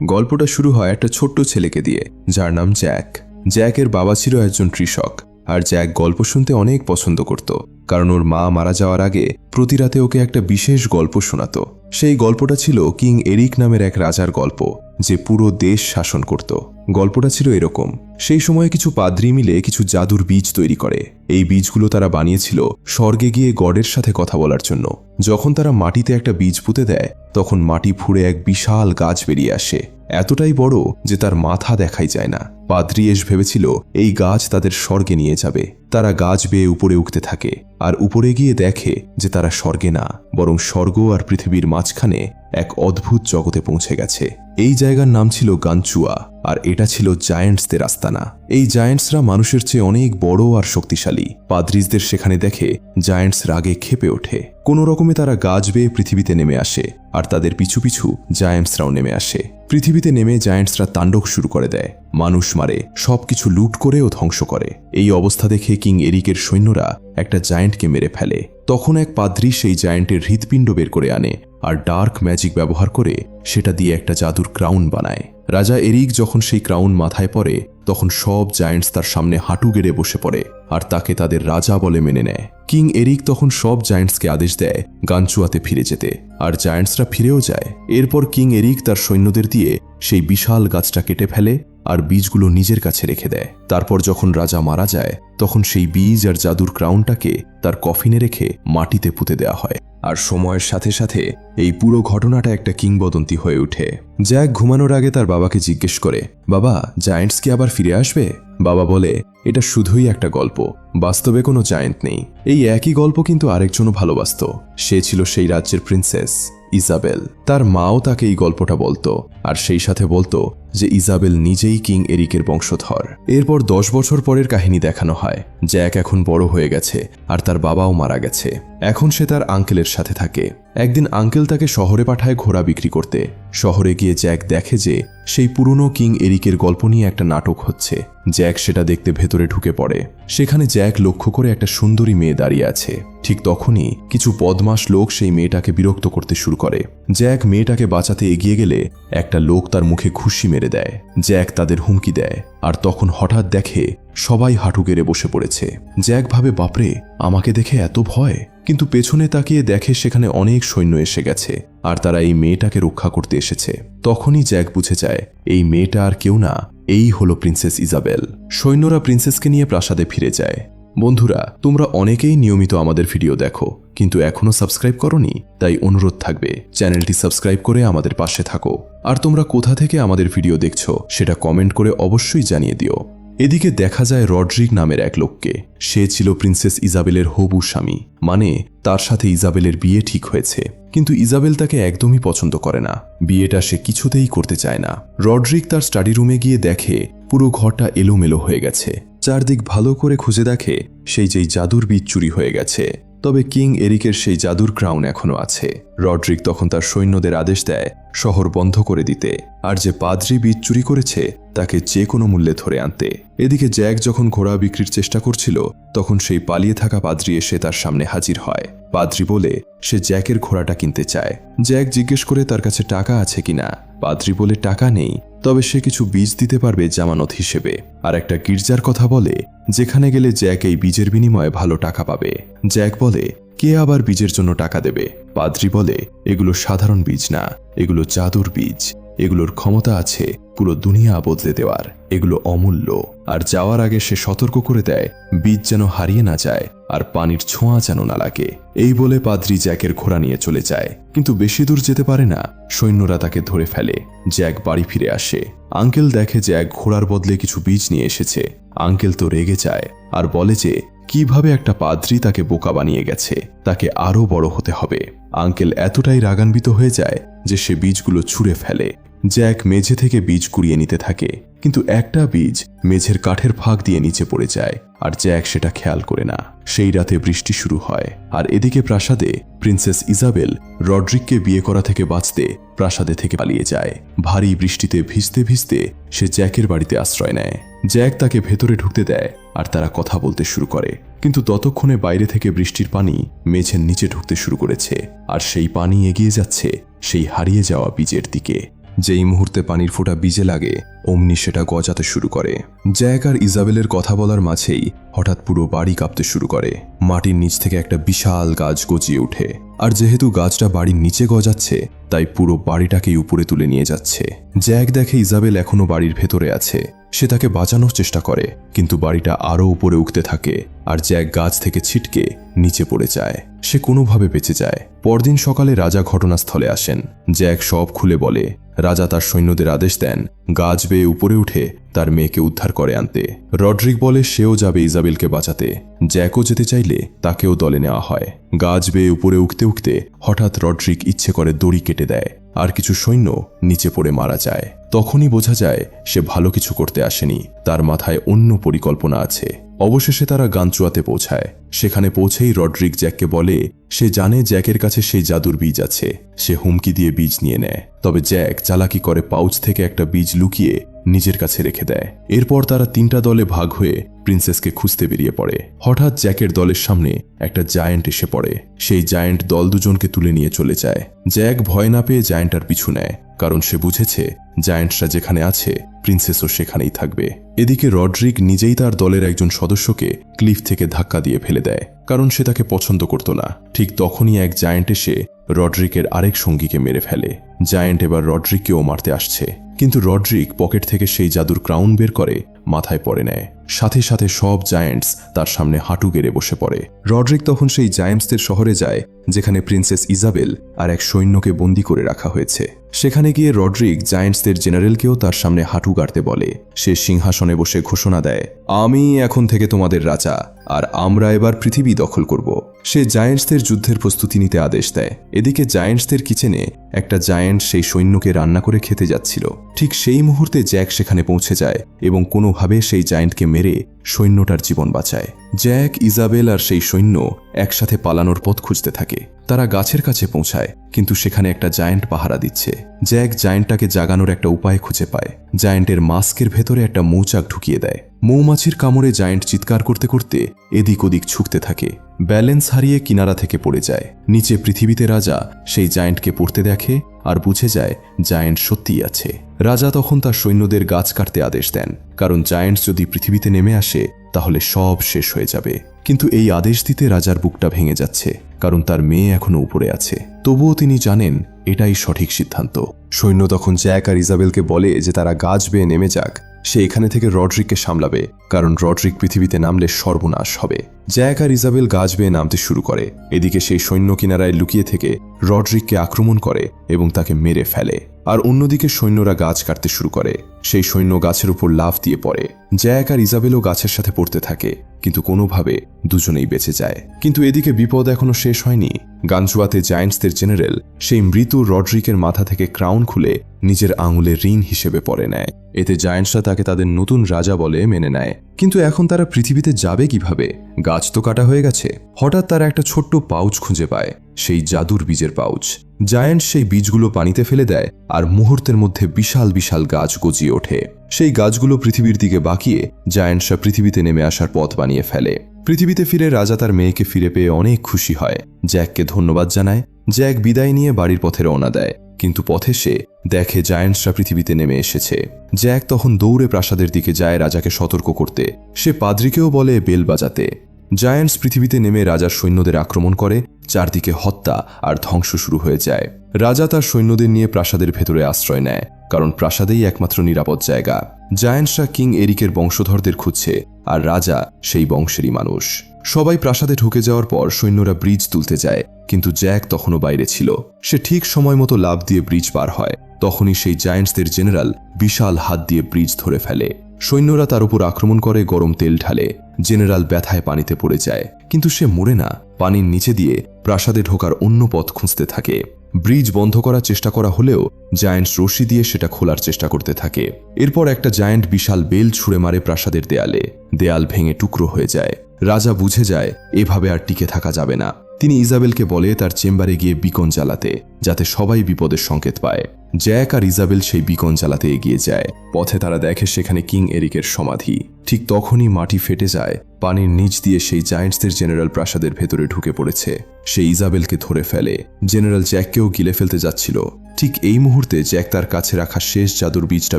গল্পটা শুরু হয় একটা ছোট্ট ছেলেকে দিয়ে, যার নাম জ্যাক। জ্যাকের বাবা ছিল একজন কৃষক, আর জ্যাক গল্প শুনতে অনেক পছন্দ করত, কারণ ওর মা মারা যাওয়ার আগে প্রতি রাতে ওকে একটা বিশেষ গল্প শোনাত। সেই গল্পটা ছিল কিং এরিক নামের এক রাজার গল্প, যে পুরো দেশ শাসন করত। গল্পটা ছিল এরকম: সেই সময়ে কিছু পাদ্রী মিলে কিছু জাদুর বীজ তৈরি করে। এই বীজগুলো তারা বানিয়েছিল স্বর্গে গিয়ে গডের সাথে কথা বলার জন্য। যখন তারা মাটিতে একটা বীজ পুঁতে দেয়, তখন মাটি ফুঁড়ে এক বিশাল গাছ বেরিয়ে আসে, এতটাই বড় যে তার মাথা দেখাই যায় না। পাদ্রী এস ভেবেছিল এই গাছ তাদের স্বর্গে নিয়ে যাবে। তারা গাছ বেয়ে উপরে উঠতে থাকে, আর উপরে গিয়ে দেখে যে তারা স্বর্গে না, বরং স্বর্গ আর পৃথিবীর মাঝখানে এক অদ্ভুত জগতে পৌঁছে গেছে। এই জায়গার নাম ছিল গানচুয়া, আর এটা ছিল জায়ান্টসদের আস্তানা। এই জায়ান্টসরা মানুষের চেয়ে অনেক বড় আর শক্তিশালী। পাদ্রিজদের সেখানে দেখে জায়ান্টস রাগে ক্ষেপে ওঠে। কোনো রকমে তারা গাছ বেয়ে পৃথিবীতে নেমে আসে, আর তাদের পিছু পিছু জায়ান্টসরাও নেমে আসে। পৃথিবীতে নেমে জায়ান্টসরা তাণ্ডব শুরু করে দেয়, মানুষ মারে, সবকিছু লুট করে ও ধ্বংস করে। এই অবস্থা দেখে কিং এরিকের সৈন্যরা একটা জায়ান্টকে মেরে ফেলে। তখন এক পাদ্রী সেই জায়ান্টের হৃৎপিণ্ড বের করে আনে, আর ডার্ক ম্যাজিক ব্যবহার করে সেটা দিয়ে একটা জাদুর ক্রাউন বানায়। রাজা এরিক যখন সেই ক্রাউন মাথায় পরে, তখন সব জায়ান্টস তার সামনে হাঁটু গেড়ে বসে পড়ে, আর তাকে তাদের রাজা বলে মেনে নেয়। কিং এরিক তখন সব জায়ান্টসকে আদেশ দেয় গানচুয়াতে ফিরে যেতে, আর জায়ান্টসরা ফিরেও যায়। এরপর কিং এরিক তার সৈন্যদের দিয়ে সেই বিশাল গাছটা কেটে ফেলে, আর বীজগুলো নিজের কাছে রেখে দেয়। তারপর যখন রাজা মারা যায়, তখন সেই বীজ আর জাদুর ক্রাউনটাকে তার কফিনে রেখে মাটিতে পুঁতে দেওয়া হয়। আর সময়ের সাথে সাথে এই পুরো ঘটনাটা একটা কিংবদন্তি হয়ে ওঠে। জ্যাক ঘুমানোর আগে তার বাবাকে জিজ্ঞেস করে, বাবা, জায়ান্টস কি আবার ফিরে আসবে? বাবা বলে, এটা শুধুই একটা গল্প, বাস্তবে কোনো জায়ান্ট নেই। এই একই গল্প কিন্তু আরেকজনও ভালোবাসত। সে ছিল সেই রাজ্যের প্রিন্সেস ইজাবেল। তার মাও তাকে এই গল্পটা বলতো, আর সেই সাথে বলতো যে ইজাবেল নিজেই কিং এরিকের বংশধর। এরপর 10 বছর পরের কাহিনী দেখানো হয়। জ্যাক এখন বড় হয়ে গেছে, আর তার বাবাও মারা গেছে। এখন সে তার আঙ্কেলের সাথে থাকে। একদিন আঙ্কেল তাকে শহরে পাঠায় ঘোড়া বিক্রি করতে। শহরে গিয়ে জ্যাক দেখে যে সেই পুরনো কিং এরিকের গল্প নিয়ে একটা নাটক হচ্ছে। জ্যাক সেটা দেখতে ভেতরে ঢুকে পড়ে। সেখানে জ্যাক লক্ষ্য করে একটা সুন্দরী মেয়ে দাঁড়িয়ে আছে। ঠিক তখনই কিছু বদমাশ লোক সেই মেয়েটাকে বিরক্ত করতে শুরু করে। জ্যাক মেয়েটাকে বাঁচাতে এগিয়ে গেলে একটা লোক তার মুখে ঘুষি মেরে দেয়। জ্যাক তাদের হুমকি দেয়, আর তখন হঠাৎ দেখে সবাই হাঁটু গেড়ে বসে পড়েছে। জ্যাক ভাবে, বাপরে, আমাকে দেখে এত ভয়। কিন্তু পেছনে তাকিয়ে দেখে সেখানে অনেক সৈন্য এসে গেছে, আর তারা এই মেয়েটাকে রক্ষা করতে এসেছে। তখনই জ্যাক বুঝে যায় এই মেয়েটা আর কেউ না, এই হলো প্রিন্সেস ইজাবেল। সৈন্যরা প্রিন্সেসকে নিয়ে প্রাসাদে ফিরে যায়। বন্ধুরা, তোমরা অনেকেই নিয়মিত আমাদের ভিডিও দেখো, কিন্তু এখনো সাবস্ক্রাইব করোনি, তাই অনুরোধ থাকবে চ্যানেলটি সাবস্ক্রাইব করে আমাদের পাশে থাকো। আর তোমরা কোথা থেকে আমাদের ভিডিও দেখছো সেটা কমেন্ট করে অবশ্যই জানিয়ে দিও। এদিকে দেখা যায় রড্রিক নামের এক লোককে। সে ছিল প্রিন্সেস ইজাবেলের হবু স্বামী, মানে তার সাথে ইজাবেলের বিয়ে ঠিক হয়েছে। কিন্তু ইজাবেল তাকে একদমই পছন্দ করে না। বিয়েটা সে কিছুতেই করতে চায় না। রড্রিক তার স্টাডি রুমে গিয়ে দেখে পুরো ঘরটা এলোমেলো হয়ে গেছে। চারদিক ভালো করে খুঁজে দেখে সেই যেই জাদুর বীজ চুরি হয়ে গেছে। তবে কিং এরিকের সেই জাদুর ক্রাউন এখনো আছে। রড্রিক তখন তার সৈন্যদের আদেশ দেয় শহর বন্ধ করে দিতে, আর যে পাদ্রী বীজ চুরি করেছে তাকে যে কোনো মূল্যে ধরে আনতে। এদিকে জ্যাক যখন ঘোড়া বিক্রির চেষ্টা করছিল, তখন সেই পালিয়ে থাকা পাদ্রী এসে তার সামনে হাজির হয়। পাদ্রী বলে সে জ্যাকের ঘোড়াটা কিনতে চায়। জ্যাক জিজ্ঞেস করে তার কাছে টাকা আছে কিনা। পাদ্রী বলে টাকা নেই, তবে সে কিছু বীজ দিতে পারবে জামানত হিসেবে, আর একটা গির্জার কথা বলে যেখানে গেলে জ্যাক এই বীজের বিনিময়ে ভালো টাকা পাবে। জ্যাক বলে, কে আবার বীজের জন্য টাকা দেবে? পাদ্রী বলে, এগুলো সাধারণ বীজ না, এগুলো জাদুর বীজ। এগুলোর ক্ষমতা আছে পুরো দুনিয়া বদলে দেওয়ার। এগুলো অমূল্য। আর যাওয়ার আগে সে সতর্ক করে দেয় বীজ যেন হারিয়ে না যায়, আর পানির ছোঁয়া যেন না লাগে। এই বলে পাদ্রী জ্যাকের ঘোড়া নিয়ে চলে যায়, কিন্তু বেশি দূর যেতে পারে না। সৈন্যরা তাকে ধরে ফেলে। জ্যাক বাড়ি ফিরে আসে। আঙ্কেল দেখে জ্যাক ঘোড়ার বদলে কিছু বীজ নিয়ে এসেছে। আঙ্কেল তো রেগে যায়, আর বলে যে কিভাবে একটা পাদ্রী তাকে বোকা বানিয়ে গেছে, তাকে আরো বড় হতে হবে। আঙ্কেল এতটাই রাগান্বিত হয়ে যায় যে সে বীজগুলো ছুঁড়ে ফেলে। জ্যাক মেঝে থেকে বীজ কুড়িয়ে নিতে থাকে, কিন্তু একটা বীজ মেঝের কাঠের ফাঁক দিয়ে নিচে পড়ে যায়, আর জ্যাক সেটা খেয়াল করে না। সেই রাতে বৃষ্টি শুরু হয়, আর এদিকে প্রাসাদে প্রিন্সেস ইজাবেল রড্রিককে বিয়ে করা থেকে বাঁচতে প্রাসাদে থেকে পালিয়ে যায়। ভারী বৃষ্টিতে ভিজতে ভিজতে সে জ্যাকের বাড়িতে আশ্রয় নেয়। জ্যাক তাকে ভেতরে ঢুকতে দেয়, আর তারা কথা বলতে শুরু করে। কিন্তু ততক্ষণে বাইরে থেকে বৃষ্টির পানি মেঝের নিচে ঢুকতে শুরু করেছে, আর সেই পানি এগিয়ে যাচ্ছে সেই হারিয়ে যাওয়া বীজের দিকে। যেই মুহূর্তে পানির ফোঁটা বীজে লাগে অমনি সেটা গজাতে শুরু করে। জ্যাক আর ইজাবেলের কথা বলার মাঝেই হঠাৎ পুরো বাড়ি কাঁপতে শুরু করে। মাটির নিচ থেকে একটা বিশাল গাছ গজিয়ে ওঠে, আর যেহেতু গাছটা বাড়ির নিচে গজাচ্ছে তাই পুরো বাড়িটাকেই উপরে তুলে নিয়ে যাচ্ছে। জ্যাক দেখে ইজাবেল এখনো বাড়ির ভেতরে আছে। সে তাকে বাঁচানোর চেষ্টা করে, কিন্তু বাড়িটা আরও উপরে উঠতে থাকে আর জ্যাক গাছ থেকে ছিটকে নিচে পড়ে যায়। সে কোনোভাবে বেঁচে যায়। পরদিন সকালে রাজা ঘটনাস্থলে আসেন। জ্যাক সব খুলে বলে। রাজা তার সৈন্যদের আদেশ দেন গাছ বেয়ে উপরে উঠে তার মেয়েকে উদ্ধার করে আনতে। রড্রিক বলে সেও যাবে ইজাবেলকে বাঁচাতে। জ্যাকও যেতে চাইলে তাকেও দলে নেওয়া হয়। গাছ বেয়ে উপরে উঠতে উঠতে হঠাৎ রড্রিক ইচ্ছে করে দড়ি কেটে দেয়, আর কিছু সৈন্য নিচে পড়ে মারা যায়। তখনই বোঝা যায় সে ভালো কিছু করতে আসেনি, তার মাথায় অন্য পরিকল্পনা আছে। অবশেষে তারা গানচুয়াতে পৌঁছায়। সেখানে পৌঁছেই রড্রিক জ্যাককে বলে সে জানে জ্যাকের কাছে সেই জাদুর বীজ আছে। সে হুমকি দিয়ে বীজ নিয়ে নেয়, তবে জ্যাক চালাকি করে পাউচ থেকে একটা বীজ লুকিয়ে নিজের কাছে রেখে দেয়। এরপর তারা 3টা দলে ভাগ হয়ে প্রিন্সেসকে খুঁজতে বেরিয়ে পড়ে। হঠাৎ জ্যাকের দলের সামনে একটা জায়ান্ট এসে পড়ে। সেই জায়ান্ট দল দুজনকে তুলে নিয়ে চলে যায়। জ্যাক ভয় না পেয়ে জায়ান্টার পিছু নেয়, কারণ সে বুঝেছে জায়ান্টরা যেখানে আছে প্রিন্সেসও সেখানেই থাকবে। এদিকে রড্রিক নিজেই তার দলের একজন সদস্যকে ক্লিফ থেকে ধাক্কা দিয়ে ফেলে দেয়, কারণ সে তাকে পছন্দ করত না। ঠিক তখনই এক জায়ান্ট এসে রড্রিকের আরেক সঙ্গীকে মেরে ফেলে। জায়ান্ট এবার রড্রিককেও মারতে আসছে, কিন্তু রড্রিক পকেট থেকে সেই জাদুর ক্রাউন বের করে মাথায় পরে নেয়। সাথে সাথে সব জায়ান্টস তার সামনে হাঁটু গেড়ে বসে পড়ে। রড্রিক তখন সেই জায়ান্টসদের শহরে যায় যেখানে প্রিন্সেস ইজাবেল আর এক সৈন্যকে বন্দী করে রাখা হয়েছে। সেখানে গিয়ে রড্রিক জায়ান্টসদের জেনারেলকেও তার সামনে হাঁটু গাড়তে বলে। সে সিংহাসনে বসে ঘোষণা দেয়, আমি এখন থেকে তোমাদের রাজা, আর আমরা এবার পৃথিবী দখল করব। সে জায়ান্টসদের যুদ্ধের প্রস্তুতি নিতে আদেশ দেয়। এদিকে জায়ান্টসদের কিচেনে একটা জায়ান্ট সেই সৈন্যকে রান্না করে খেতে যাচ্ছিল। ঠিক সেই মুহূর্তে জ্যাক সেখানে পৌঁছে যায় এবং কোনোভাবে সেই জায়ান্টকে মেরে সৈন্যটার জীবন বাঁচায়। জ্যাক, ইজাবেল আর সেই সৈন্য একসাথে পালানোর পথ খুঁজতে থাকে। তারা গাছের কাছে পৌঁছায়, কিন্তু সেখানে একটা জায়ান্ট পাহারা দিচ্ছে। জ্যাক জায়ান্টটাকে জাগানোর একটা উপায় খুঁজে পায়। জায়ান্টের মাস্কের ভেতরে একটা মৌচাক ঢুকিয়ে দেয়। মৌমাছির কামড়ে জায়ান্ট চিৎকার করতে করতে এদিক ওদিক ছুটতে থাকে। ব্যালেন্স হারিয়ে কিনারা থেকে পড়ে যায়। নিচে পৃথিবীতে রাজা সেই জায়ান্টকে পড়তে দেখে আর বুঝে যায় জায়ান্ট সত্যিই আছে। রাজা তখন তার সৈন্যদের গাছ কাটতে আদেশ দেন, কারণ জায়ান্টস যদি পৃথিবীতে নেমে আসে তাহলে সব শেষ হয়ে যাবে। কিন্তু এই আদেশ দিতে রাজার বুকটা ভেঙে যাচ্ছে, কারণ তার মেয়ে এখনো উপরে আছে। তবুও তিনি জানেন এটাই সঠিক সিদ্ধান্ত। সৈন্য তখন জ্যাক আর ইজাবেলকে বলে যে তারা গাছ বেয়ে নেমে যাক। সে এখানে থেকে রড্রিককে সামলাবে, কারণ রড্রিক পৃথিবীতে নামলে সর্বনাশ হবে। জ্যাক আর ইজাবেল গাছ বেয়ে নামতে শুরু করে। এদিকে সেই সৈন্য কিনারায় লুকিয়ে থেকে রড্রিককে আক্রমণ করে এবং তাকে মেরে ফেলে। আর অন্যদিকে সৈন্যরা গাছ কাটতে শুরু করে। সেই সৈন্য গাছের উপর লাফ দিয়ে পড়ে। জ্যাক আর ইজাবেলও গাছের সাথে পড়তে থাকে, কিন্তু কোনোভাবে দুজনেই বেঁচে যায়। কিন্তু এদিকে বিপদ এখনো শেষ হয়নি। গানচুয়াতে জায়ান্টসদের জেনারেল সেই মৃত রড্রিকের মাথা থেকে ক্রাউন খুলে নিজের আঙুলে রিং হিসেবে পরে নেয়। এতে জায়ান্টসরা তাকে তাদের নতুন রাজা বলে মেনে নেয়। কিন্তু এখন তারা পৃথিবীতে যাবে কিভাবে? গাছ তো কাটা হয়ে গেছে। হঠাৎ তারা একটা ছোট্ট পাউচ খুঁজে পায়, সেই জাদুর বীজের পাউচ। জায়ান্ট সেই বীজগুলো পানিতে ফেলে দেয়, আর মুহূর্তের মধ্যে বিশাল বিশাল গাছ গজিয়ে ওঠে। সেই গাছগুলো পৃথিবীর দিকে বাঁকিয়ে জায়ান্টসরা পৃথিবীতে নেমে আসার পথ বানিয়ে ফেলে। পৃথিবীতে ফিরে রাজা তার মেয়েকে ফিরে পেয়ে অনেক খুশি হয়। জ্যাককে ধন্যবাদ জানায়। জ্যাক বিদায় নিয়ে বাড়ির পথে রওনা দেয়, কিন্তু পথে সে দেখে জায়ান্টসরা পৃথিবীতে নেমে এসেছে। জ্যাক তখন দৌড়ে প্রাসাদের দিকে যায় রাজাকে সতর্ক করতে। সে পাদ্রীকেও বলে বেল বাজাতে। জায়ান্টস পৃথিবীতে নেমে রাজার সৈন্যদের আক্রমণ করে। চারদিকে হত্যা আর ধ্বংস শুরু হয়ে যায়। রাজা তার সৈন্যদের নিয়ে প্রাসাদের ভেতরে আশ্রয় নেয়, কারণ প্রাসাদেই একমাত্র নিরাপদ জায়গা। জায়ান্টসরা কিং এরিকের বংশধরদের খুঁজছে, আর রাজা সেই বংশেরই মানুষ। সবাই প্রাসাদে ঢুকে যাওয়ার পর সৈন্যরা ব্রিজ তুলতে যায়, কিন্তু জ্যাক তখনও বাইরে ছিল। সে ঠিক সময় মতো লাফ দিয়ে ব্রিজ পার হয়। তখনই সেই জায়ান্টসদের জেনারেল বিশাল হাত দিয়ে ব্রিজ ধরে ফেলে। সৈন্যরা তার উপর আক্রমণ করে গরম তেল ঢালে। জেনারেল ব্যথায় পানিতে পড়ে যায়, কিন্তু সে মরে না। পানির নিচে দিয়ে প্রাসাদে ঢোকার অন্য পথ খুঁজতে থাকে। ব্রিজ বন্ধ করার চেষ্টা করা হলেও জায়ান্টস রশি দিয়ে সেটা খোলার চেষ্টা করতে থাকে। এরপর একটা জায়ান্ট বিশাল বেল ছুঁড়ে মারে প্রাসাদের দেয়ালে। দেয়াল ভেঙে টুকরো হয়ে যায়। রাজা বুঝে যায় এভাবে আর টিকে থাকা যাবে না। তিনি ইজাবেলকে বলে তার চেম্বারে গিয়ে বিকন জ্বালাতে, যাতে সবাই বিপদের সংকেত পায়। জ্যাক আর ইজাবেল সেই বিকন জ্বালাতে এগিয়ে যায়। পথে তারা দেখে সেখানে কিং এরিকের সমাধি। ঠিক তখনই মাটি ফেটে যায়, পানির নিচ দিয়ে সেই জায়ান্টসদের জেনারেল প্রাসাদের ভেতরে ঢুকে পড়েছে। সে ইজাবেলকে ধরে ফেলে, জেনারেল জ্যাককেও গিলে ফেলতে যাচ্ছিল। ঠিক এই মুহূর্তে জ্যাক তার কাছে রাখা শেষ জাদুর বীজটা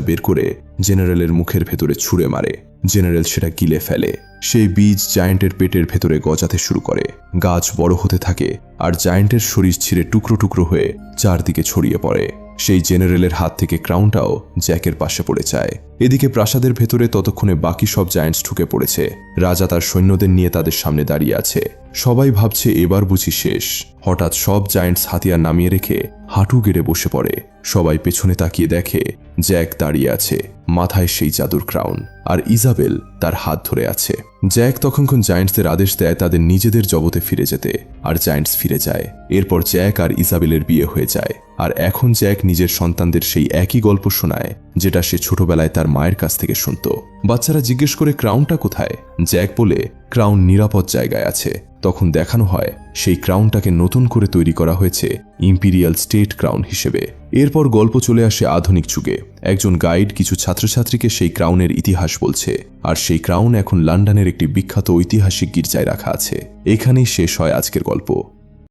বের করে জেনারেলের মুখের ভেতরে ছুঁড়ে মারে। জেনারেল সেটা গিলে ফেলে। সেই বীজ জায়ান্টের পেটের ভেতরে গজাতে শুরু করে, গাছ বড় হতে থাকে আর জায়ান্টের শরীর ছিঁড়ে টুকরো টুকরো হয়ে চারদিকে ছড়িয়ে পড়ে। সেই জেনারেলের হাত থেকে ক্রাউনটাও জ্যাকের পাশে পড়ে যায়। এদিকে প্রাসাদের ভেতরে ততক্ষণে বাকি সব জায়ান্টস ঢুকে পড়েছে। রাজা তার সৈন্যদের নিয়ে তাদের সামনে দাঁড়িয়ে আছে। সবাই ভাবছে এবার বুঝি শেষ। হঠাৎ সব জায়ান্টস হাতিয়ার নামিয়ে রেখে হাঁটু গেড়ে বসে পড়ে। সবাই পেছনে তাকিয়ে দেখে জ্যাক দাঁড়িয়ে আছে, মাথায় সেই জাদুর ক্রাউন, আর ইজাবেল তার হাত ধরে আছে। জ্যাক তখনক্ষণ জায়ান্টসদের আদেশ দেয় তাদের নিজেদের জগতে ফিরে যেতে, আর জায়ান্টস ফিরে যায়। এরপর জ্যাক আর ইজাবেলের বিয়ে হয়ে যায়। আর এখন জ্যাক নিজের সন্তানদের সেই একই গল্প শোনায় যেটা সে ছোটবেলায় তার মায়ের কাছ থেকে শুনত। বাচ্চারা জিজ্ঞেস করে ক্রাউনটা কোথায়? জ্যাক বলে ক্রাউন নিরাপদ জায়গায় আছে। তখন দেখানো হয় সেই ক্রাউনটাকে নতুন করে তৈরি করা হয়েছে ইম্পিরিয়াল স্টেট ক্রাউন হিসেবে। এরপর গল্প চলে আসে আধুনিক যুগে। একজন গাইড কিছু ছাত্রছাত্রীকে সেই ক্রাউনের ইতিহাস বলছে, আর সেই ক্রাউন এখন লন্ডনের একটি বিখ্যাত ঐতিহাসিক গির্জায় রাখা আছে। এখানেই শেষ হয় আজকের গল্প।